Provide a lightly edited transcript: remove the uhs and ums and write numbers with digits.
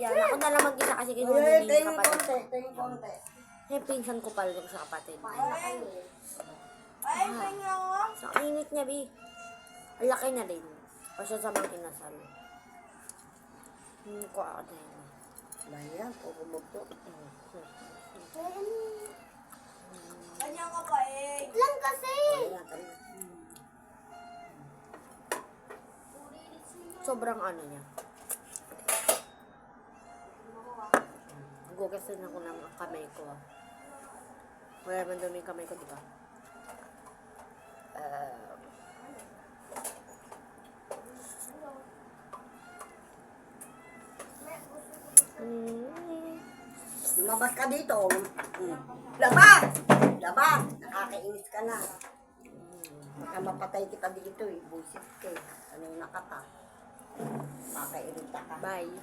Yan, ako na lang mag-isa kasi kinuha Ay, nila tayo yung yung kapatid. konti, tayo yung konti. Yung pinsan ko pala yung sa kapatid. Ay, kanya nga. Sa init niya, Bi. Ang laki na rin. O siya sa mga kinasal. Hindi ko ako na yun. Bayan, pupumugto. Kanya ka pa eh. Lang kasi! Ayan, tayo. Sobrang ano niya. Gugasin ako ng kamay ko. Wala naman dumi yung kamay ko, di ba? Lumabas ka dito. Labas! Labas! Nakakainis ka na. Baka mapatay kita dito eh. Buisit ka eh. Ano yung nakata? Makairita ka. Bye.